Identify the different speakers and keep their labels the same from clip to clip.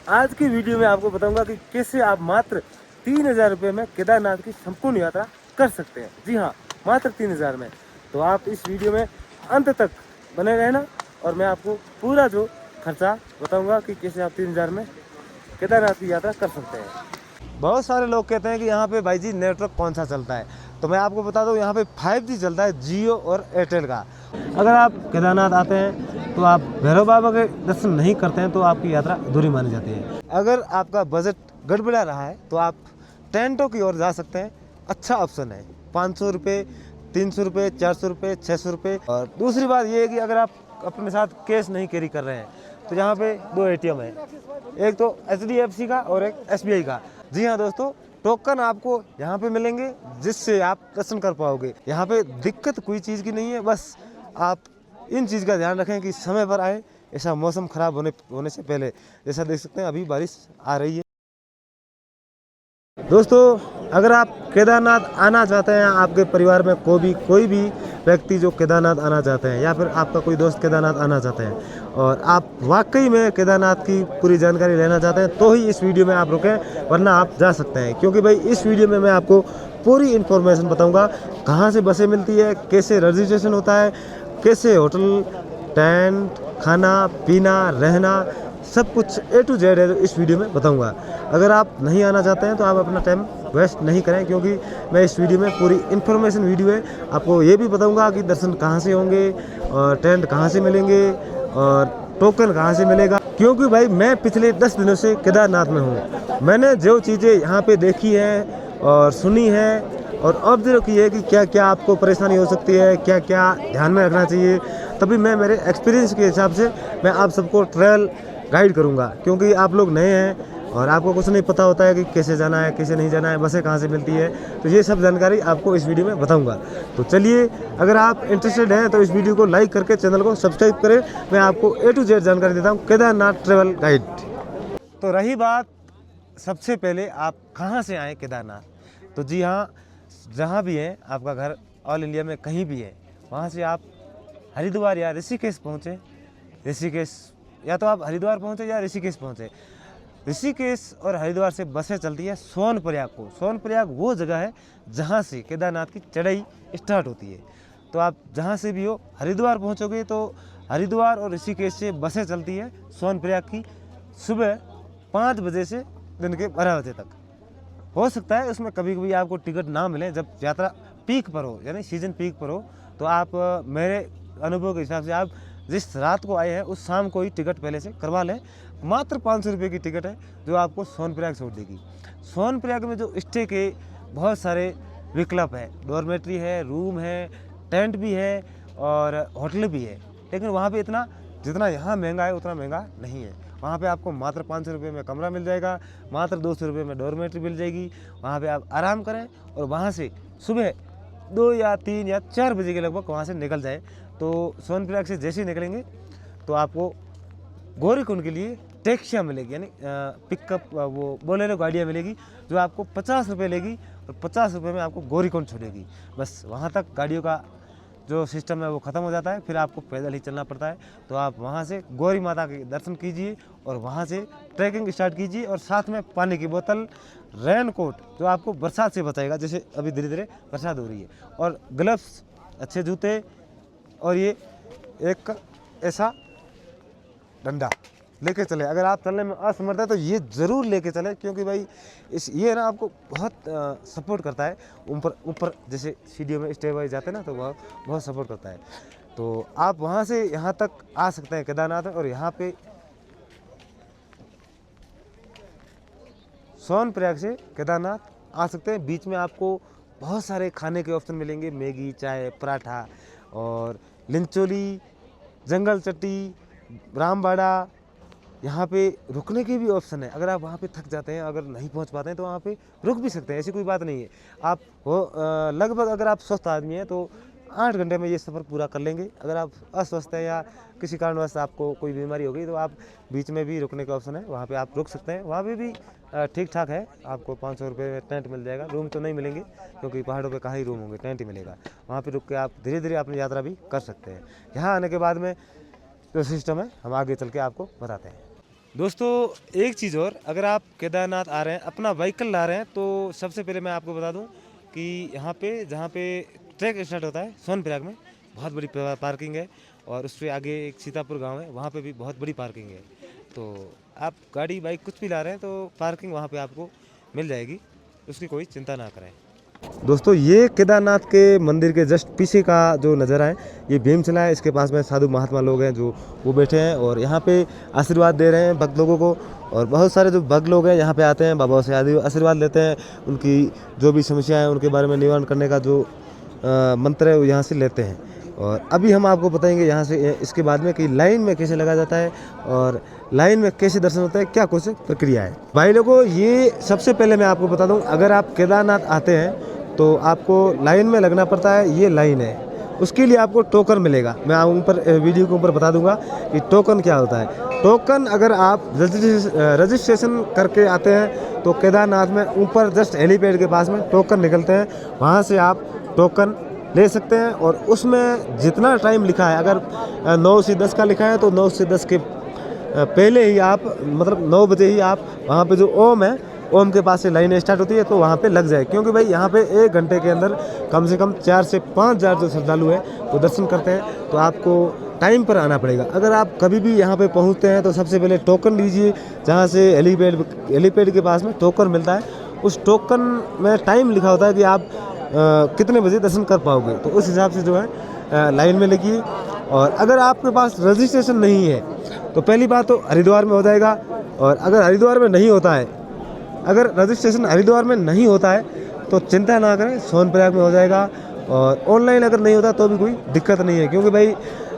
Speaker 1: आज की वीडियो में आपको बताऊंगा कि कैसे आप मात्र 3,000 रुपये में केदारनाथ की संपूर्ण यात्रा कर सकते हैं। जी हाँ, मात्र 3,000 में। तो आप इस वीडियो में अंत तक बने रहना और मैं आपको पूरा जो खर्चा बताऊंगा कि कैसे आप 3,000 में केदारनाथ की यात्रा कर सकते हैं। बहुत सारे लोग कहते हैं कि यहाँ पे भाई जी नेटवर्क कौन सा चलता है, तो मैं आपको बता दूँ यहाँ पे 5G चलता है, जियो और एयरटेल का। अगर आप केदारनाथ आते हैं तो आप भैरव बाबा के दर्शन नहीं करते हैं तो आपकी यात्रा अधूरी मानी जाती है। अगर आपका बजट गड़बड़ा रहा है तो आप टेंटों की ओर जा सकते हैं। अच्छा ऑप्शन है, 500 रुपये, 300 रुपये, 400 रुपये, 600 रुपये। और दूसरी बात ये है कि अगर आप अपने साथ कैश नहीं कैरी कर रहे हैं तो यहाँ पे 2 ATM है, एक तो HDFC का और एक SBI का। जी हाँ दोस्तों, टोकन आपको यहाँ पे मिलेंगे जिससे आप दर्शन कर पाओगे। यहाँ पे दिक्कत कोई चीज़ की नहीं है, बस आप इन चीज़ का ध्यान रखें कि समय पर आए, ऐसा मौसम खराब होने से पहले। जैसा देख सकते हैं अभी बारिश आ रही है। दोस्तों, अगर आप केदारनाथ आना चाहते हैं, आपके परिवार में कोई भी व्यक्ति जो केदारनाथ आना चाहते हैं या फिर आपका कोई दोस्त केदारनाथ आना चाहते हैं और आप वाकई में केदारनाथ की पूरी जानकारी लेना चाहते हैं तो ही इस वीडियो में आप रुकें, वरना आप जा सकते हैं। क्योंकि भाई इस वीडियो में मैं आपको पूरी इन्फॉर्मेशन बताऊंगा, कहाँ से बसें मिलती है, कैसे रजिस्ट्रेशन होता है, कैसे होटल, टेंट, खाना पीना, रहना, सब कुछ A to Z है तो इस वीडियो में बताऊंगा। अगर आप नहीं आना चाहते हैं तो आप अपना टाइम वेस्ट नहीं करें, क्योंकि मैं इस वीडियो में पूरी इन्फॉर्मेशन वीडियो है। आपको ये भी बताऊंगा कि दर्शन कहाँ से होंगे और टेंट कहाँ से मिलेंगे और टोकन कहाँ से मिलेगा। क्योंकि भाई मैं पिछले 10 दिनों से केदारनाथ में हूँ। मैंने जो चीज़ें यहाँ पे देखी हैं और सुनी है और ऑब्जर्व की है कि क्या क्या आपको परेशानी हो सकती है, क्या क्या ध्यान में रखना चाहिए, तभी मैं मेरे एक्सपीरियंस के हिसाब से मैं आप सबको ट्रैवल गाइड करूंगा। क्योंकि आप लोग नए हैं और आपको कुछ नहीं पता होता है कि कैसे जाना है, कैसे नहीं जाना है, बसें कहाँ से मिलती है, तो ये सब जानकारी आपको इस वीडियो में बताऊंगा। तो चलिए, अगर आप इंटरेस्टेड हैं तो इस वीडियो को लाइक करके चैनल को सब्सक्राइब करें। मैं आपको A to Z जानकारी देता हूँ केदारनाथ ट्रैवल गाइड। तो रही बात सबसे पहले आप कहाँ से आएँ केदारनाथ, तो जी हाँ, जहाँ भी हैं आपका घर ऑल इंडिया में कहीं भी है, वहाँ से आप हरिद्वार या ऋषिकेश पहुँचे। ऋषिकेश या तो आप हरिद्वार पहुँचे या ऋषिकेश पहुँचे। ऋषिकेश और हरिद्वार से बसें चलती है सोनप्रयाग को। सोनप्रयाग वो जगह है जहाँ से केदारनाथ की चढ़ाई स्टार्ट होती है। तो आप जहाँ से भी हो हरिद्वार पहुँचोगे तो हरिद्वार और ऋषिकेश से बसें चलती है सोनप्रयाग की, सुबह 5 बजे से दिन के 12 बजे तक। हो सकता है उसमें कभी कभी आपको टिकट ना मिले, जब यात्रा पीक पर हो यानी सीजन पीक पर हो, तो आप मेरे अनुभव के हिसाब से आप जिस रात को आए हैं उस शाम को ही टिकट पहले से करवा लें। मात्र 500 रुपये की टिकट है जो आपको सोनप्रयाग छोड़ देगी। सोनप्रयाग में जो स्टे के बहुत सारे विकल्प है, डॉर्मेट्री है, रूम है, टेंट भी है और होटल भी है। लेकिन वहाँ पे इतना जितना यहाँ महंगा है उतना महंगा नहीं है। वहाँ पे आपको मात्र 500 रुपये में कमरा मिल जाएगा, मात्र 200 रुपये में डॉर्मेट्री मिल जाएगी। वहाँ पे आप आराम करें और वहाँ से सुबह 2 या 3 या 4 बजे के लगभग वहाँ से निकल जाए। तो सोनप्रयाग से जैसे ही निकलेंगे तो आपको गौरीकुंड के लिए टैक्सियाँ मिलेगी, यानी पिकअप वो बोलेरो गाड़ियाँ मिलेगी जो आपको 50 रुपये लेगी और 50 रुपये में आपको गौरीकुंड छोड़ेगी। बस वहाँ तक गाड़ियों का जो सिस्टम है वो ख़त्म हो जाता है, फिर आपको पैदल ही चलना पड़ता है। तो आप वहाँ से गौरी माता के दर्शन कीजिए और वहाँ से ट्रैकिंग स्टार्ट कीजिए। और साथ में पानी की बोतल, रेन कोट जो आपको बरसात से बचाएगा, जैसे अभी धीरे धीरे बरसात हो रही है, और ग्लव्स, अच्छे जूते, और ये एक ऐसा डंडा लेके चले। अगर आप चलने में असमर्थ है तो ये ज़रूर लेके चले, क्योंकि भाई ये ना आपको बहुत सपोर्ट करता है। ऊपर जैसे सीढ़ियों में स्टे वाइज जाते हैं ना, तो वह बहुत सपोर्ट करता है। तो आप वहाँ से यहाँ तक आ सकते हैं केदारनाथ में। और यहाँ पे सोनप्रयाग से केदारनाथ आ सकते हैं। बीच में आपको बहुत सारे खाने के ऑप्शन मिलेंगे, मैगी, चाय, पराठा और लिंचोली, जंगल चट्टी, रामबाड़ा। यहाँ पे रुकने के भी ऑप्शन है। अगर आप वहाँ पे थक जाते हैं, अगर नहीं पहुँच पाते हैं तो वहाँ पे रुक भी सकते हैं, ऐसी कोई बात नहीं है। आप हो लगभग अगर आप स्वस्थ आदमी हैं तो 8 घंटे में ये सफ़र पूरा कर लेंगे। अगर आप अस्वस्थ हैं या किसी कारणवश आपको कोई बीमारी हो गई तो आप बीच में भी रुकने का ऑप्शन है, वहाँ पे आप रुक सकते हैं। वहाँ पे भी ठीक ठाक है, आपको 500 रुपये में टेंट मिल जाएगा। रूम तो नहीं मिलेंगे क्योंकि पहाड़ों पे कहाँ ही रूम होंगे, टेंट ही मिलेगा। वहाँ पे रुक के आप धीरे धीरे अपनी यात्रा भी कर सकते हैं। यहाँ आने के बाद में जो सिस्टम है हम आगे चल के आपको बताते हैं। दोस्तों एक चीज़ और, अगर आप केदारनाथ आ रहे हैं, अपना व्हीकल ला रहे हैं, तो सबसे पहले मैं आपको बता दूं कि यहाँ पे जहाँ पे ट्रैक स्टार्ट होता है सोनप्रयाग में बहुत बड़ी पार्किंग है, और उससे आगे एक सीतापुर गांव है, वहाँ पे भी बहुत बड़ी पार्किंग है। तो आप गाड़ी बाइक कुछ भी ला रहे हैं तो पार्किंग वहाँ पे आपको मिल जाएगी, उसकी कोई चिंता ना करें। दोस्तों ये केदारनाथ के मंदिर के जस्ट पीछे का जो नज़ारा है, ये भीमशिला है। इसके पास में साधु महात्मा लोग हैं जो वो बैठे हैं और यहाँ पे आशीर्वाद दे रहे हैं भक्त लोगों को। और बहुत सारे जो भक्त लोग हैं यहाँ पे आते हैं, बाबा से आशीर्वाद लेते हैं, उनकी जो भी समस्या है उनके बारे में निवारण करने का जो मंत्र है वो यहाँ से लेते हैं। और अभी हम आपको बताएंगे यहाँ से इसके बाद में कि लाइन में कैसे लगा जाता है और लाइन में कैसे दर्शन होता है, क्या कुछ प्रक्रिया है। भाई लोगों, ये सबसे पहले मैं आपको बता दूं, अगर आप केदारनाथ आते हैं तो आपको लाइन में लगना पड़ता है। ये लाइन है, उसके लिए आपको टोकन मिलेगा। मैं ऊपर वीडियो के ऊपर बता दूंगा कि टोकन क्या होता है। टोकन अगर आप रजिस्ट्रेशन करके आते हैं तो केदारनाथ में ऊपर जस्ट हेलीपैड के पास में टोकन निकलते हैं, वहाँ से आप टोकन ले सकते हैं। और उसमें जितना टाइम लिखा है, अगर 9 से 10 का लिखा है तो 9 से 10 के पहले ही आप, मतलब 9 बजे ही आप वहाँ पे जो ओम है, ओम के पास से लाइन स्टार्ट होती है तो वहाँ पे लग जाए। क्योंकि भाई यहाँ पे 1 घंटे के अंदर कम से कम 4 से 5 हज़ार जो श्रद्धालु हैं वो दर्शन करते हैं, तो आपको टाइम पर आना पड़ेगा। अगर आप कभी भी यहाँ पे पहुँचते हैं तो सबसे पहले टोकन लीजिए, जहाँ से हेलीपैड के पास में टोकन मिलता है। उस टोकन में टाइम लिखा होता है कि आप कितने बजे दर्शन कर पाओगे, तो उस हिसाब से जो है लाइन में लगिए। और अगर आपके पास रजिस्ट्रेशन नहीं है तो पहली बात तो हरिद्वार में हो जाएगा, और अगर हरिद्वार में नहीं होता है, अगर रजिस्ट्रेशन हरिद्वार में नहीं होता है तो चिंता ना करें, सोनप्रयाग में हो जाएगा। और ऑनलाइन अगर नहीं होता तो भी कोई दिक्कत नहीं है, क्योंकि भाई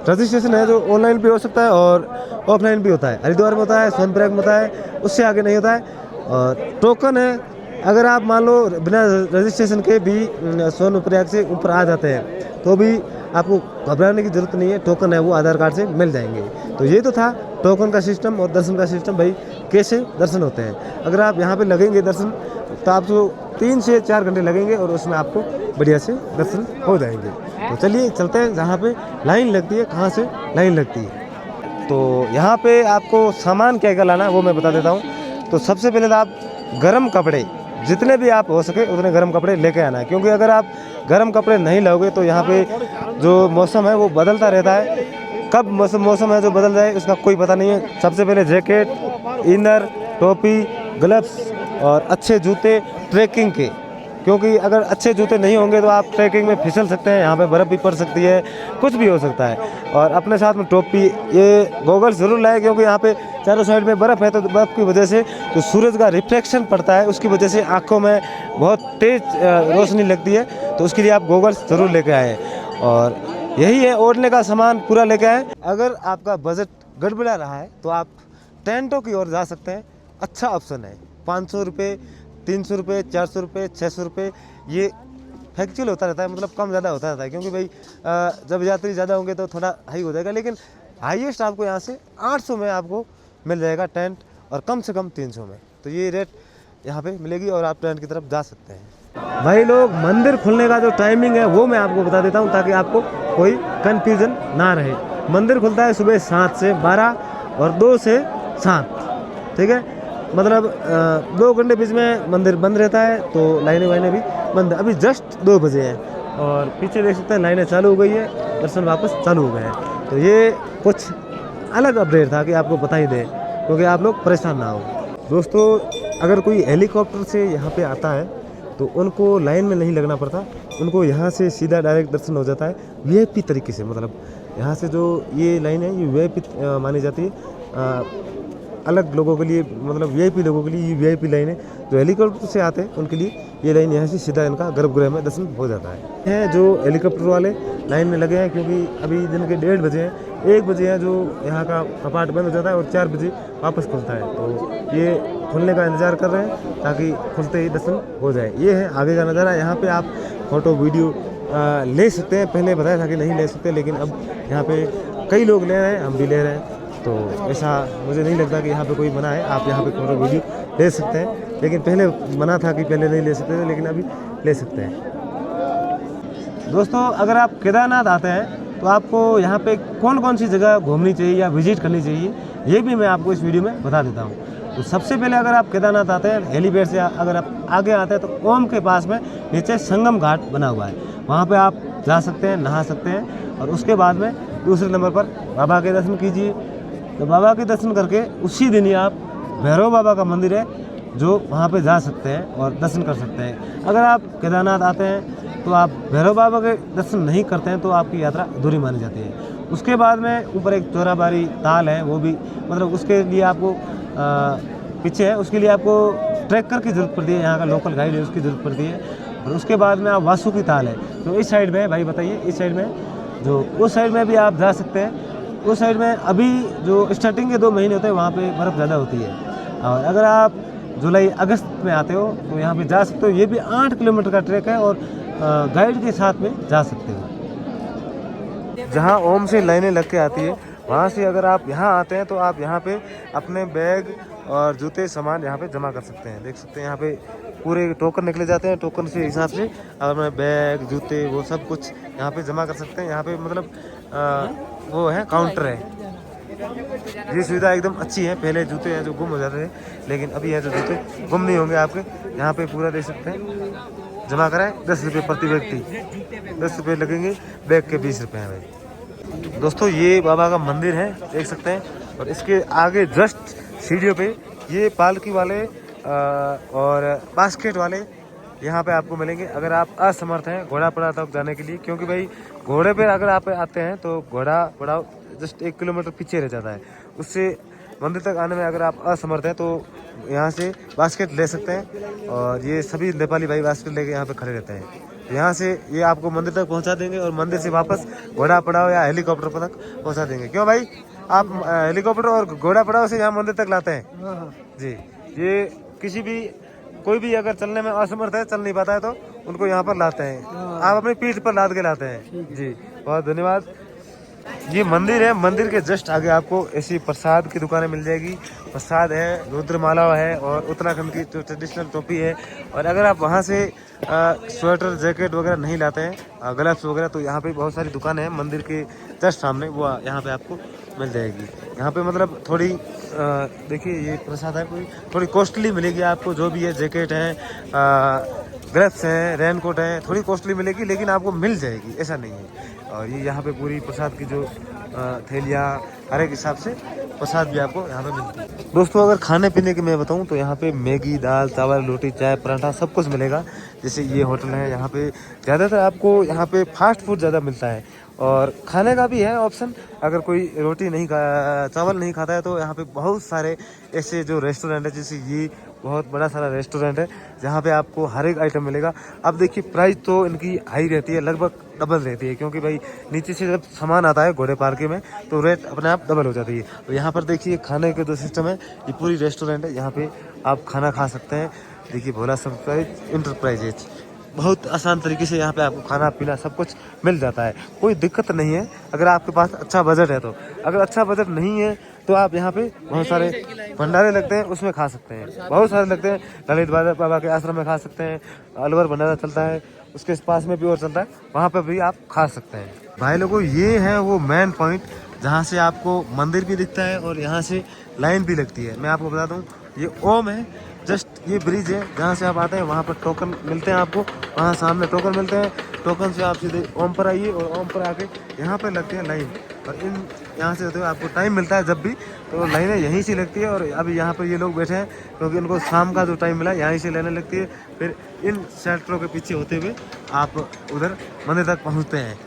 Speaker 1: रजिस्ट्रेशन है जो ऑनलाइन भी हो सकता है और ऑफलाइन भी होता है। हरिद्वार में होता है, सोनप्रयाग में होता है, उससे आगे नहीं होता है। और टोकन है, अगर आप मान लो बिना रजिस्ट्रेशन के भी सोनप्रयाग से ऊपर आ जाते हैं तो भी आपको घबराने की ज़रूरत नहीं है, टोकन है वो आधार कार्ड से मिल जाएंगे। तो ये तो था टोकन का सिस्टम और दर्शन का सिस्टम, भाई कैसे दर्शन होते हैं। अगर आप यहाँ पे लगेंगे दर्शन तो आपको 3 से 4 घंटे लगेंगे और उसमें आपको बढ़िया से दर्शन हो जाएंगे। तो चलिए चलते हैं जहाँ पे लाइन लगती है, कहाँ से लाइन लगती है। तो यहाँ पे आपको सामान क्या क्या लाना है वो मैं बता देता हूँ। तो सबसे पहले तो आप गर्म कपड़े, जितने भी आप हो सके उतने गर्म कपड़े लेके आना है, क्योंकि अगर आप गर्म कपड़े नहीं लाओगे तो यहाँ पे जो मौसम है वो बदलता रहता है। कब मौसम है जो बदल जाए उसका कोई पता नहीं है। सबसे पहले जैकेट, इनर, टोपी, ग्लव्स और अच्छे जूते ट्रैकिंग के, क्योंकि अगर अच्छे जूते नहीं होंगे तो आप ट्रैकिंग में फिसल सकते हैं, यहाँ पे बर्फ़ भी पड़ सकती है, कुछ भी हो सकता है। और अपने साथ में टोपी, ये गॉगल्स ज़रूर लाए, क्योंकि यहाँ पे चारों साइड में बर्फ़ है, तो बर्फ़ की वजह से जो सूरज का रिफ्लेक्शन पड़ता है उसकी वजह से आँखों में बहुत तेज़ रोशनी लगती है, तो उसके लिए आप गॉगल्स ज़रूर लेके आए। और यही है, ओढ़ने का सामान पूरा लेके आए। अगर आपका बजट गड़बड़ा रहा है तो आप टेंटों की ओर जा सकते हैं, अच्छा ऑप्शन है। 500 रुपये, 300 रुपये, 400 रुपये, 600 रुपये, ये फ्लैक्चुअल होता रहता है, मतलब कम ज़्यादा होता रहता है। क्योंकि भाई जब यात्री ज़्यादा होंगे तो थोड़ा हाई हो जाएगा, लेकिन हाईएस्ट आपको यहाँ से 800 में आपको मिल जाएगा टेंट, और कम से कम 300 में। तो ये रेट यहाँ पे मिलेगी और आप टेंट की तरफ जा सकते हैं। भाई लोग, मंदिर खुलने का जो टाइमिंग है वो मैं आपको बता देता हूँ ताकि आपको कोई कन्फ्यूज़न ना रहे। मंदिर खुलता है सुबह 7 से 12 और 2 से 7, ठीक है। मतलब 2 घंटे बीच में मंदिर बंद रहता है, तो लाइनें वाइनें भी बंद है। अभी जस्ट 2 बजे हैं और पीछे देख सकते हैं लाइनें चालू हो गई है, दर्शन वापस चालू हो गए हैं। तो ये कुछ अलग अपडेट था कि आपको बता ही दें, क्योंकि आप लोग परेशान ना हो। दोस्तों, अगर कोई हेलीकॉप्टर से यहाँ पे आता है तो उनको लाइन में नहीं लगना पड़ता, उनको यहाँ से सीधा डायरेक्ट दर्शन हो जाता है वीआईपी तरीके से। मतलब यहाँ से जो ये लाइन है ये वीआईपी मानी जाती है अलग लोगों के लिए, मतलब वीआईपी लोगों के लिए ये वीआईपी लाइन है। जो हेलीकॉप्टर से आते हैं उनके लिए ये लाइन यहाँ से सीधा इनका गर्भगृह में दर्शन हो जाता है। जो हेलीकॉप्टर वाले लाइन में लगे हैं, क्योंकि अभी दिन के 1:30 बजे हैं, 1 बजे है जो यहाँ का कपाट बंद हो जाता है और 4 बजे वापस खुलता है। तो ये खुलने का इंतज़ार कर रहे हैं ताकि खुलते ही दर्शन हो जाए। ये है आगे का नज़ारा। यहाँ पे आप फ़ोटो वीडियो ले सकते हैं, पहले बताया था कि नहीं ले सकते, लेकिन अब यहाँ पे कई लोग ले रहे हैं, हम भी ले रहे हैं। तो ऐसा मुझे नहीं लगता कि यहाँ पे कोई मना है, आप यहाँ पे फोटो वीडियो ले सकते हैं। लेकिन पहले मना था कि पहले नहीं ले सकते थे, लेकिन अभी ले सकते हैं। दोस्तों, अगर आप केदारनाथ आते हैं तो आपको यहाँ पे कौन कौन सी जगह घूमनी चाहिए या विजिट करनी चाहिए, ये भी मैं आपको इस वीडियो में बता देता हूँ। तो सबसे पहले अगर आप केदारनाथ आते हैं हेलीपैड से अगर आप आगे आते हैं तो ओम के पास में नीचे संगम घाट बना हुआ है, वहाँ पे आप जा सकते हैं, नहा सकते हैं। और उसके बाद में दूसरे नंबर पर बाबा के दर्शन कीजिए। तो बाबा के दर्शन करके उसी दिन ही आप भैरव बाबा का मंदिर है जो वहाँ पे जा सकते हैं और दर्शन कर सकते हैं। अगर आप केदारनाथ आते हैं तो आप भैरव बाबा के दर्शन नहीं करते हैं तो आपकी यात्रा अधूरी मानी जाती है। उसके बाद में ऊपर एक चोराबारी ताल है, वो भी मतलब उसके लिए आपको पीछे है, उसके लिए आपको ट्रैकर की ज़रूरत पड़ती है, यहाँ का लोकल गाइड है उसकी ज़रूरत पड़ती है। और उसके बाद में आप वासुकी ताल है तो इस साइड में भाई बताइए, इस साइड में जो उस साइड में भी आप जा सकते हैं। उस साइड में अभी जो स्टार्टिंग के 2 महीने होते हैं वहाँ पे बर्फ़ ज़्यादा होती है। और अगर आप जुलाई अगस्त में आते हो तो यहाँ पे जा सकते हो। ये भी 8 किलोमीटर का ट्रैक है और गाइड के साथ में जा सकते हो। जहाँ ओम से लाइनें लग के आती है वहाँ से अगर आप यहाँ आते हैं तो आप यहाँ पे अपने बैग और जूते सामान यहाँ पे जमा कर सकते हैं। देख सकते हैं यहाँ पे पूरे टोकन निकले जाते हैं, टोकन से हिसाब से अपने बैग जूते वो सब कुछ यहाँ पे जमा कर सकते हैं। यहाँ पे मतलब वो है काउंटर है, ये सुविधा एकदम अच्छी है। पहले जूते हैं जो गुम हो जाते थे, लेकिन अभी है जो जूते गुम नहीं होंगे आपके। यहाँ पे पूरा देख सकते हैं, जमा कराएं 10 रुपये प्रति व्यक्ति, 10 रुपये लगेंगे, बैग के 20 रुपये हैं भाई। दोस्तों ये बाबा का मंदिर है देख सकते हैं, और इसके आगे जस्ट सीढ़ियों पे ये पालकी वाले और बास्केट वाले यहाँ पे आपको मिलेंगे अगर आप असमर्थ हैं घोड़ापड़ा तक जाने के लिए। क्योंकि भाई घोड़े पे अगर आप आते हैं तो घोड़ा जस्ट 1 किलोमीटर पीछे रह जाता है, उससे मंदिर तक आने में अगर आप असमर्थ हैं तो यहाँ से बास्केट ले सकते हैं। और ये सभी नेपाली भाई बास्केट लेके यहाँ पे खड़े रहते हैं। यहाँ से ये आपको मंदिर तक पहुँचा देंगे और मंदिर से वापस घोड़ा पड़ाव या हेलीकॉप्टर पर तक पहुँचा देंगे। क्यों भाई, आप हेलीकॉप्टर और घोड़ा पड़ाव से यहाँ मंदिर तक लाते हैं जी। ये किसी भी कोई भी अगर चलने में असमर्थ है, चल नहीं पाता है, तो उनको यहाँ पर लाते हैं, आप अपनी पीठ पर लाद के लाते हैं जी। बहुत धन्यवाद। ये मंदिर है, मंदिर के जस्ट आगे आपको ऐसी प्रसाद की दुकानें मिल जाएगी। प्रसाद है, रुद्रमाला है और उत्तराखंड की जो ट्रेडिशनल टोपी है। और अगर आप वहाँ से स्वेटर जैकेट वगैरह नहीं लाते हैं, ग्लव्स वगैरह, तो यहाँ पे बहुत सारी दुकानें हैं मंदिर के जस्ट सामने, वो यहाँ पे आपको मिल जाएगी। यहाँ पे मतलब थोड़ी देखिए ये प्रसाद है, कोई थोड़ी कॉस्टली मिलेगी आपको, जो भी है जैकेट है, ग्लव्स हैं, रेनकोट है, थोड़ी कॉस्टली मिलेगी लेकिन आपको मिल जाएगी, ऐसा नहीं है। और ये यहाँ पे पूरी प्रसाद की जो थैलियाँ हर एक हिसाब से प्रसाद भी आपको यहाँ पे मिलती है। दोस्तों अगर खाने पीने की मैं बताऊँ तो यहाँ पे मैगी, दाल, चावल, रोटी, चाय, पराठा सब कुछ मिलेगा। जैसे ये होटल है, यहाँ पे ज़्यादातर आपको यहाँ पे फास्ट फूड ज़्यादा मिलता है और खाने का भी है ऑप्शन। अगर कोई रोटी नहीं चावल नहीं खाता है तो यहाँ पे बहुत सारे ऐसे जो रेस्टोरेंट है, जैसे ये बहुत बड़ा सारा रेस्टोरेंट है जहाँ पे आपको हर एक आइटम मिलेगा। अब देखिए प्राइस तो इनकी हाई रहती है, लगभग डबल रहती है, क्योंकि भाई नीचे से जब सामान आता है घोड़े पार्के में तो रेट अपने आप डबल हो जाती है। तो यहाँ पर देखिए खाने के जो सिस्टम है, ये पूरी रेस्टोरेंट है, यहाँ पे आप खाना खा सकते हैं। देखिए भोला इंटरप्राइजेज, बहुत आसान तरीके से यहाँ पे आपको खाना पीना सब कुछ मिल जाता है, कोई दिक्कत नहीं है अगर आपके पास अच्छा बजट है तो। अगर अच्छा बजट नहीं है तो आप यहाँ पे बहुत सारे भंडारे लगते हैं, उसमें खा सकते हैं, बहुत सारे लगते हैं। ललित बाबा के आश्रम में खा सकते हैं, अलवर भंडारा चलता है, उसके पास में भी और चलता है, वहाँ पर भी आप खा सकते हैं। भाई लोगों ये है वो मेन पॉइंट जहाँ से आपको मंदिर भी दिखता है और यहाँ से लाइन भी लगती है। मैं आपको बता दूँ ये ओम है, जस्ट ये ब्रिज है जहाँ से आप आते हैं, वहाँ पर टोकन मिलते हैं आपको, वहाँ सामने टोकन मिलते हैं। टोकन से आप सीधे ओम पर आइए और ओम पर आके यहाँ पे लगते हैं लाइन। और इन यहाँ से होते हुए आपको टाइम मिलता है जब भी, तो लाइनें यहीं से लगती है। और अभी यहाँ पर ये लोग बैठे हैं क्योंकि उनको शाम का जो टाइम मिला यहीं से लाइनें लगती है। फिर इन शेल्टरों के पीछे होते हुए आप उधर मंदिर तक पहुँचते हैं।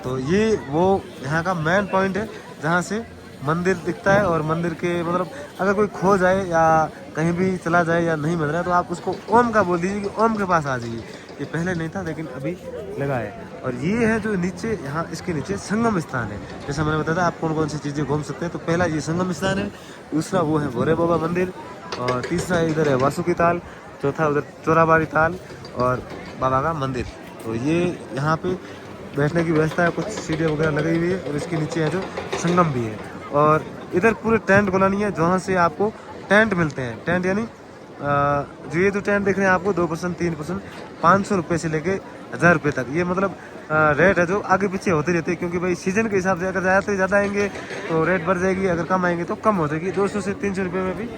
Speaker 1: तो ये वो यहाँ का मेन पॉइंट है जहाँ से मंदिर दिखता है। और मंदिर के मतलब अगर कोई खो जाए या कहीं भी चला जाए या नहीं मिल रहा है तो आप उसको ओम का बोल दीजिए कि ओम के पास आ जाइए। ये पहले नहीं था लेकिन अभी लगा है। और ये है जो नीचे यहाँ इसके नीचे संगम स्थान है, जैसा मैंने बताया था आप कौन कौन सी चीज़ें घूम सकते हैं। तो पहला ये संगम स्थान है, दूसरा वो है भोरे बाबा मंदिर, और तीसरा इधर है वासुकी ताल, चौथा उधर चोराबाड़ी ताल और बाबा का मंदिर। तो ये यहाँ पे बैठने की व्यवस्था है, कुछ सीढ़ियाँ वगैरह लगी हुई है और इसके नीचे है जो संगम भी है। और इधर पूरे टेंट कॉलोनी है जहाँ से आपको टेंट मिलते हैं, टेंट यानी जो ये जो टेंट दिख रहे हैं आपको 2% 3% 500 रुपये से लेके 1000 रुपये तक, ये मतलब रेट है जो आगे पीछे होती रहती है, क्योंकि भाई सीजन के हिसाब से अगर ज़्यादा आएंगे तो रेट बढ़ जाएगी, अगर कम आएंगे तो कम हो जाएगी, 200 से 300 रुपये में भी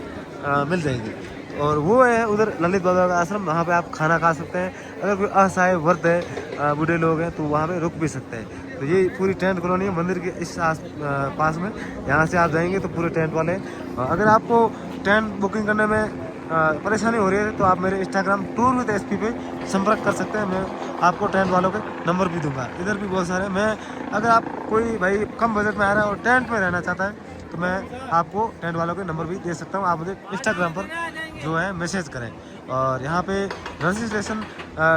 Speaker 1: मिल जाएगी। और वो है उधर ललित बाबा का आश्रम, वहाँ पे आप खाना खा सकते हैं। अगर कोई असहाय वर्ग है, बूढ़े लोग हैं, तो वहाँ पे रुक भी सकते हैं। तो ये पूरी टेंट कॉलोनी है मंदिर के इस पास में, यहाँ से आप जाएंगे तो पूरे टेंट वाले हैं। अगर आपको टेंट बुकिंग करने में परेशानी हो रही है तो आप मेरे इंस्टाग्राम टूर विद एसपी पे संपर्क कर सकते हैं। मैं आपको टेंट वालों के नंबर भी दूंगा, इधर भी बहुत सारे। मैं अगर आप कोई भाई कम बजट में आ रहा है और टेंट में रहना चाहता है तो मैं आपको टेंट वालों के नंबर भी दे सकता हूँ, आप मुझे इंस्टाग्राम पर जो है मैसेज करें। और यहाँ पे रजिस्ट्रेशन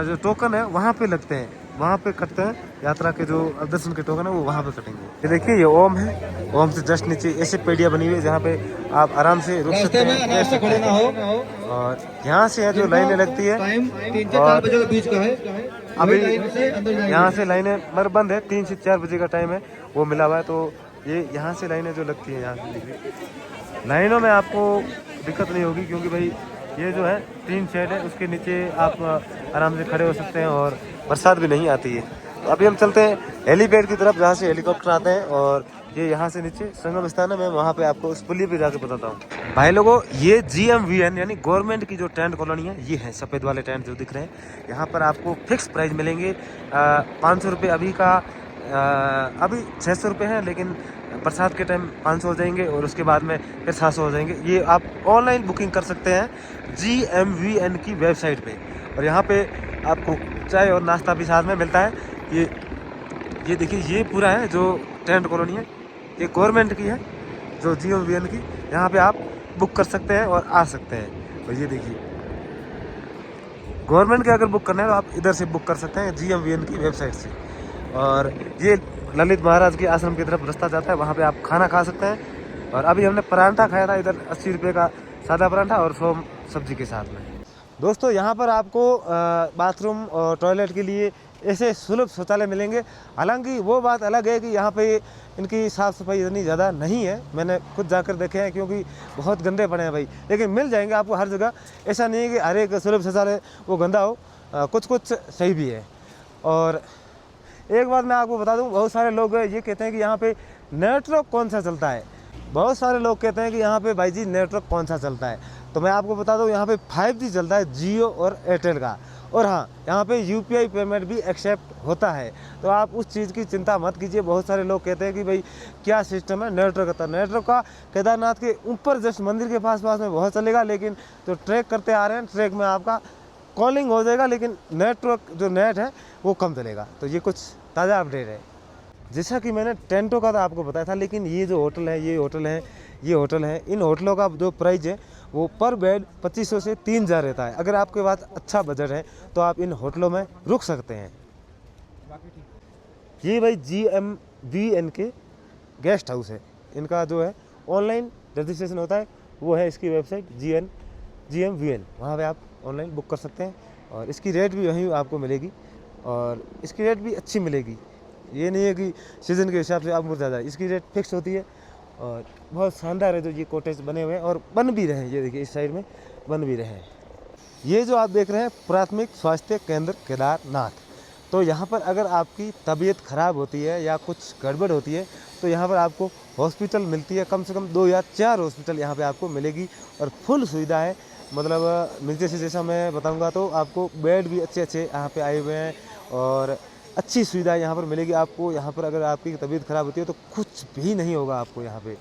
Speaker 1: जो टोकन है वहाँ पे लगते हैं, वहाँ पे कटते हैं, यात्रा के जो दर्शन के टोकन है वो वहाँ पे कटेंगे। ये देखिए ये ओम है, ओम से जस्ट नीचे ऐसे पेड़ियाँ बनी हुई है जहाँ पे आप आराम से रुक सकते हैं, खड़े ना हो। और यहाँ से है जो लाइनें लगती है, टाइम 3 से 4 बजे के बीच का है। अभी यहाँ से लाइनें मगर बंद है, 3 से 4 बजे का टाइम है वो मिला हुआ है। तो ये यहाँ से लाइनें जो लगती है, यहाँ से लाइनों में आपको दिक्कत नहीं होगी, क्योंकि भाई ये जो है 3 शेड है, उसके नीचे आप आराम से खड़े हो सकते हैं और बरसात भी नहीं आती है। तो अभी हम चलते हैं हेलीपैड की तरफ, जहाँ से हेलीकॉप्टर आते हैं। और ये यहाँ से नीचे संगम स्थान है, मैं वहाँ पे आपको उस पुली पे जाके बताता हूँ। भाई लोगों, ये GMVN यानी गवर्नमेंट की जो टेंट कॉलोनी है ये है, सफ़ेद वाले टेंट जो दिख रहे हैं। यहाँ पर आपको फिक्स प्राइस मिलेंगे 500 रुपये अभी का, अभी 600 रुपये है, लेकिन बरसात के टाइम 500 हो जाएंगे और उसके बाद में फिर 700 हो जाएंगे। ये आप ऑनलाइन बुकिंग कर सकते हैं GMVN की वेबसाइट पे। और यहाँ पे आपको चाय और नाश्ता भी साथ में मिलता है। ये देखिए, ये पूरा है जो टेंट कॉलोनी है, ये गवर्नमेंट की है जो GMVN की, यहाँ पे आप बुक कर सकते हैं और आ सकते हैं। और ये देखिए, गवर्नमेंट के अगर बुक करना है तो आप इधर से बुक कर सकते हैं GMVN की वेबसाइट से। और ये ललित महाराज के आश्रम की तरफ रास्ता जाता है, वहाँ पे आप खाना खा सकते हैं। और अभी हमने परांठा खाया था इधर 80 रुपये का सादा परांठा और 100 सब्जी के साथ में। दोस्तों यहाँ पर आपको बाथरूम और टॉयलेट के लिए ऐसे सुलभ शौचालय मिलेंगे। हालांकि वो बात अलग है कि यहाँ पे इनकी साफ़ सफाई इतनी ज़्यादा नहीं है, मैंने खुद जाकर देखे हैं, क्योंकि बहुत गंदे पड़े हैं भाई। लेकिन मिल जाएंगे आपको हर जगह, ऐसा नहीं है कि हर एक सुलभ शौचालय वो गंदा हो, कुछ कुछ सही भी है। और एक बात मैं आपको बता दूं, बहुत सारे लोग ये कहते हैं कि यहाँ पे नेटवर्क कौन सा चलता है। बहुत सारे लोग कहते हैं कि यहाँ पे भाई जी नेटवर्क कौन सा चलता है, तो मैं आपको बता दूं यहाँ पे 5G चलता है, जियो और एयरटेल का। और हाँ, यहाँ पे UPI पेमेंट भी एक्सेप्ट होता है, तो आप उस चीज़ की चिंता मत कीजिए। बहुत सारे लोग कहते हैं कि भाई क्या सिस्टम है नेटवर्क का। नेटवर्क का केदारनाथ के ऊपर जस्ट मंदिर के पास में बहुत चलेगा, लेकिन जो ट्रैक करते आ रहे हैं ट्रैक में आपका कॉलिंग हो जाएगा, लेकिन नेटवर्क जो नेट है वो कम चलेगा। तो ये कुछ ताज़ा अपडेट है। जैसा कि मैंने टेंटों का तो आपको बताया था, लेकिन ये जो होटल है, ये होटल है, इन होटलों का जो प्राइस है वो पर बेड 2500 से 3000 रहता है। अगर आपके पास अच्छा बजट है तो आप इन होटलों में रुक सकते हैं। ये भाई GMVN के गेस्ट हाउस है, इनका जो है ऑनलाइन रजिस्ट्रेशन होता है, वो है इसकी वेबसाइट GMVN, वहाँ पे आप ऑनलाइन बुक कर सकते हैं। और इसकी रेट भी वहीं आपको मिलेगी, और इसकी रेट भी अच्छी मिलेगी। ये नहीं है कि सीज़न के हिसाब से आपको ज़्यादा, इसकी रेट फिक्स होती है। और बहुत शानदार है जो ये कॉटेज बने हुए हैं, और बन भी रहे हैं, ये देखिए इस साइड में बन भी रहे हैं। ये जो आप देख रहे हैं प्राथमिक स्वास्थ्य केंद्र केदारनाथ। तो यहाँ पर अगर आपकी तबीयत ख़राब होती है या कुछ गड़बड़ होती है तो यहाँ पर आपको हॉस्पिटल मिलती है, कम से कम 2 या 4 हॉस्पिटल यहाँ पे आपको मिलेगी। और फुल सुविधा है, मतलब नीचे से जैसा मैं बताऊँगा तो आपको बेड भी अच्छे यहाँ पे आए हुए हैं, और अच्छी सुविधा यहाँ पर मिलेगी आपको। यहाँ पर अगर आपकी तबीयत ख़राब होती है तो कुछ भी नहीं होगा आपको यहाँ पे।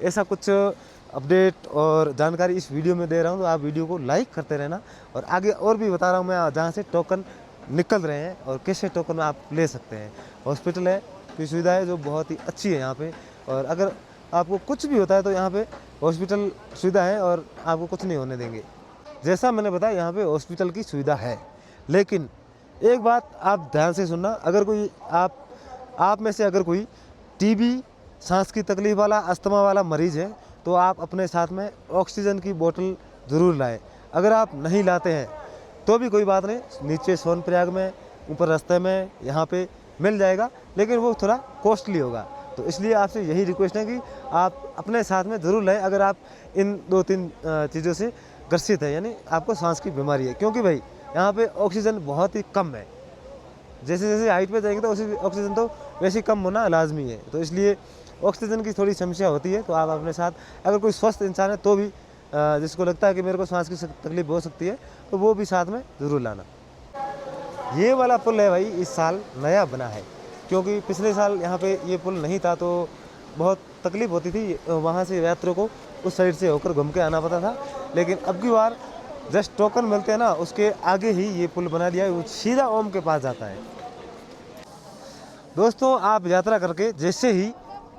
Speaker 1: ऐसा कुछ अपडेट और जानकारी इस वीडियो में दे रहा हूँ, तो आप वीडियो को लाइक करते रहना। और आगे और भी बता रहा हूँ मैं जहाँ से टोकन निकल रहे हैं और कैसे टोकन आप ले सकते हैं। हॉस्पिटल है की सुविधा है जो बहुत ही अच्छी है यहाँ पे। और अगर आपको कुछ भी होता है तो यहाँ पे हॉस्पिटल सुविधा है और आपको कुछ नहीं होने देंगे। जैसा मैंने बताया यहाँ पे हॉस्पिटल की सुविधा है, लेकिन एक बात आप ध्यान से सुनना, अगर कोई आप में से अगर कोई TB, सांस की तकलीफ़ वाला, अस्थमा वाला मरीज़ है तो आप अपने साथ में ऑक्सीजन की बोतल ज़रूर लाएं। अगर आप नहीं लाते हैं तो भी कोई बात नहीं, नीचे सोनप्रयाग में ऊपर रास्ते में यहाँ पे मिल जाएगा, लेकिन वो थोड़ा कॉस्टली होगा। तो इसलिए आपसे यही रिक्वेस्ट है कि आप अपने साथ में ज़रूर लाएं। अगर आप इन 2-3 चीज़ों से ग्रसित है, यानी आपको सांस की बीमारी है, क्योंकि भाई यहाँ पे ऑक्सीजन बहुत ही कम है। जैसे जैसे हाइट पे जाएंगे तो ऑक्सीजन तो वैसे ही कम होना लाजमी है, तो इसलिए ऑक्सीजन की थोड़ी समस्या होती है। तो आप अपने साथ अगर कोई स्वस्थ इंसान है तो भी जिसको लगता है कि मेरे को सांस की तकलीफ हो सकती है, तो वो भी साथ में ज़रूर लाना। ये वाला पुल है भाई इस साल नया बना है, क्योंकि पिछले साल यहाँ पे ये पुल नहीं था तो बहुत तकलीफ होती थी, वहाँ से यात्रियों को उस साइड से होकर घूम के आना पड़ता था। लेकिन अब की बार जस्ट टोकन मिलते हैं ना, उसके आगे ही ये पुल बना दिया है, वो सीधा ओम के पास जाता है। दोस्तों आप यात्रा करके जैसे ही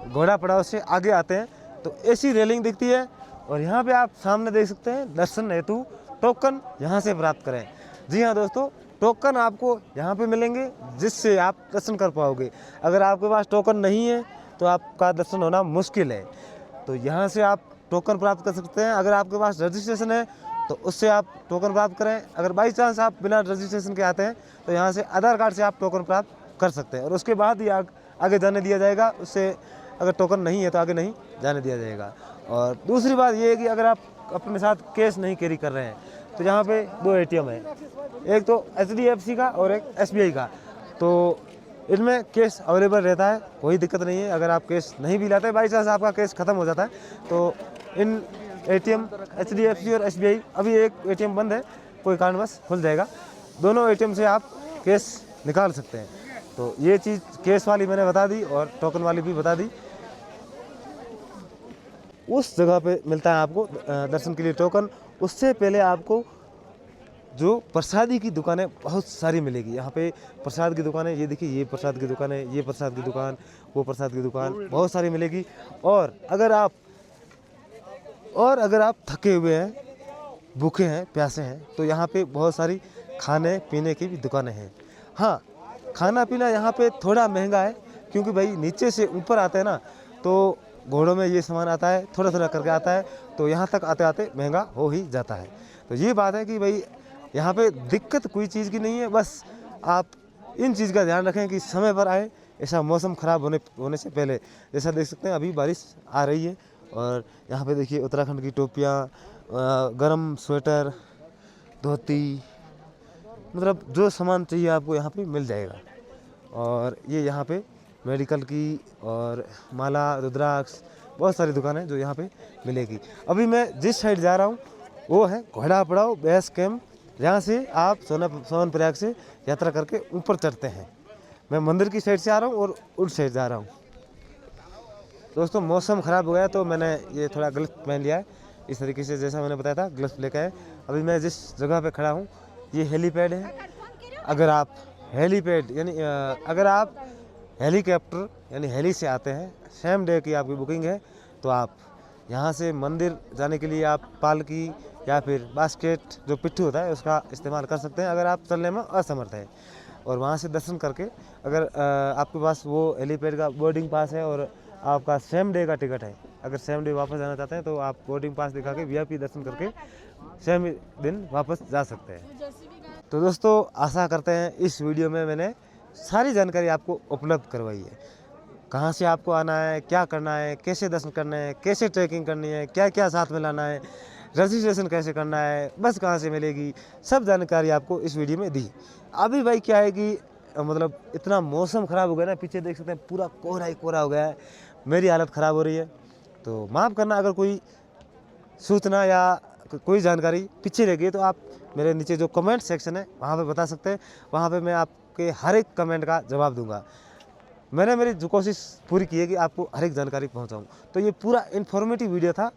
Speaker 1: घोड़ा पड़ाव से आगे आते हैं तो ऐसी रेलिंग दिखती है, और यहाँ पे आप सामने देख सकते हैं दर्शन हेतु टोकन यहाँ से प्राप्त करें। जी हाँ दोस्तों, टोकन आपको यहाँ पे मिलेंगे जिससे आप दर्शन कर पाओगे। अगर आपके पास टोकन नहीं है तो आपका दर्शन होना मुश्किल है, तो यहाँ से आप टोकन प्राप्त कर सकते हैं। अगर आपके पास रजिस्ट्रेशन है तो उससे आप टोकन प्राप्त करें। अगर बाई चांस आप बिना रजिस्ट्रेशन के आते हैं तो यहाँ से आधार कार्ड से आप टोकन प्राप्त कर सकते हैं, और उसके बाद ही आगे जाने दिया जाएगा। उससे अगर टोकन नहीं है तो आगे नहीं जाने दिया जाएगा। और दूसरी बात ये है कि अगर आप अपने साथ कैश नहीं कैरी कर रहे हैं तो यहाँ पे 2 ATM है, एक तो HDFC का और एक SBI का, तो इनमें कैश अवेलेबल रहता है, कोई दिक्कत नहीं है। अगर आप कैश नहीं भी लाते, बाई चांस आपका कैश ख़त्म हो जाता है, तो इन ATM HDFC और SBI, अभी एक ATM बंद है, कोई कारणवश खुल जाएगा, दोनों ATM से आप कैश निकाल सकते हैं। तो ये चीज़ कैश वाली मैंने बता दी और टोकन वाली भी बता दी। उस जगह पे मिलता है आपको दर्शन के लिए टोकन। उससे पहले आपको जो प्रसादी की दुकानें बहुत सारी मिलेगी। यहाँ पे प्रसाद की दुकानें, ये देखिए, ये प्रसाद की दुकान है, ये प्रसाद की दुकान, वो प्रसाद की दुकान, बहुत सारी मिलेगी। और अगर आप थके हुए हैं, भूखे हैं, प्यासे हैं, तो यहाँ पे बहुत सारी खाने पीने की भी दुकानें हैं। हाँ, खाना पीना यहाँ पे थोड़ा महंगा है, क्योंकि भाई नीचे से ऊपर आते हैं ना, तो घोड़ों में ये सामान आता है, थोड़ा थोड़ा करके आता है, तो यहाँ तक आते आते महंगा हो ही जाता है। तो ये बात है कि भाई यहाँ पे दिक्कत कोई चीज़ की नहीं है, बस आप इन चीज़ का ध्यान रखें कि समय पर आए, ऐसा मौसम ख़राब होने से पहले। जैसा देख सकते हैं अभी बारिश आ रही है, और यहाँ पे देखिए उत्तराखंड की टोपियाँ, गर्म स्वेटर, धोती, मतलब जो सामान चाहिए आपको यहाँ पे मिल जाएगा। और ये यहाँ पे मेडिकल की और माला, रुद्राक्ष, बहुत सारी दुकानें जो यहाँ पे मिलेगी। अभी मैं जिस साइड जा रहा हूँ वो है घोड़ा पड़ाव बेस कैंप, जहाँ से आप सोनप्रयाग से यात्रा करके ऊपर चढ़ते हैं। मैं मंदिर की साइड से आ रहा हूँ और उस साइड जा रहा हूँ। दोस्तों मौसम ख़राब हो गया तो मैंने ये थोड़ा ग्लव्स पहन लिया है, इस तरीके से जैसा मैंने बताया था ग्लव्स लेकर आए। अभी मैं जिस जगह पे खड़ा हूँ ये हेलीपैड है। अगर आप हेलीकॉप्टर यानी हेली से आते हैं, सेम डे की आपकी बुकिंग है, तो आप यहाँ से मंदिर जाने के लिए आप पालकी या फिर बास्केट जो पिट्ठू होता है उसका इस्तेमाल कर सकते हैं, अगर आप चलने में असमर्थ हैं। और वहाँ से दर्शन करके अगर आपके पास वो हेलीपैड का बोर्डिंग पास है और आपका सेम डे का टिकट है, अगर सेम डे वापस जाना चाहते हैं तो आप बोर्डिंग पास दिखा के VIP दर्शन करके सेम दिन वापस जा सकते हैं। तो दोस्तों आशा करते हैं इस वीडियो में मैंने सारी जानकारी आपको उपलब्ध करवाई है। कहाँ से आपको आना है, क्या करना है, कैसे दर्शन करने हैं, कैसे ट्रैकिंग करनी है, क्या क्या साथ में लाना है, रजिस्ट्रेशन कैसे करना है, बस कहाँ से मिलेगी, सब जानकारी आपको इस वीडियो में दी। अभी भाई क्या है कि मतलब इतना मौसम ख़राब हो गया ना, पीछे देख सकते हैं पूरा कोहरा ही कोहरा हो गया है, मेरी हालत ख़राब हो रही है, तो माफ़ करना। अगर कोई सूचना या कोई जानकारी पीछे रह गई तो आप मेरे नीचे जो कमेंट सेक्शन है वहाँ पे बता सकते हैं, वहाँ पे मैं आपके हर एक कमेंट का जवाब दूंगा। मैंने मेरी जो कोशिश पूरी की है कि आपको हर एक जानकारी पहुँचाऊँ। तो ये पूरा इन्फॉर्मेटिव वीडियो था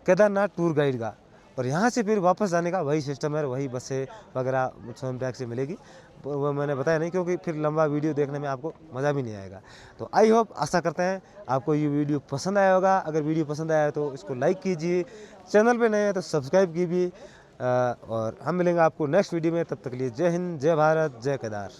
Speaker 1: केदारनाथ टूर गाइड का, और यहाँ से फिर वापस जाने का वही सिस्टम है, वही बसें वगैरह सोनप्रयाग से मिलेगी, वो मैंने बताया नहीं क्योंकि फिर लंबा वीडियो देखने में आपको मज़ा भी नहीं आएगा। तो आई होप, आशा करते हैं आपको ये वीडियो पसंद आया होगा। अगर वीडियो पसंद आया तो इसको लाइक कीजिए, चैनल पे नए हैं तो सब्सक्राइब कीजिए, और हम मिलेंगे आपको नेक्स्ट वीडियो में। तब तक के लिए जय हिंद, जय भारत, जय केदार।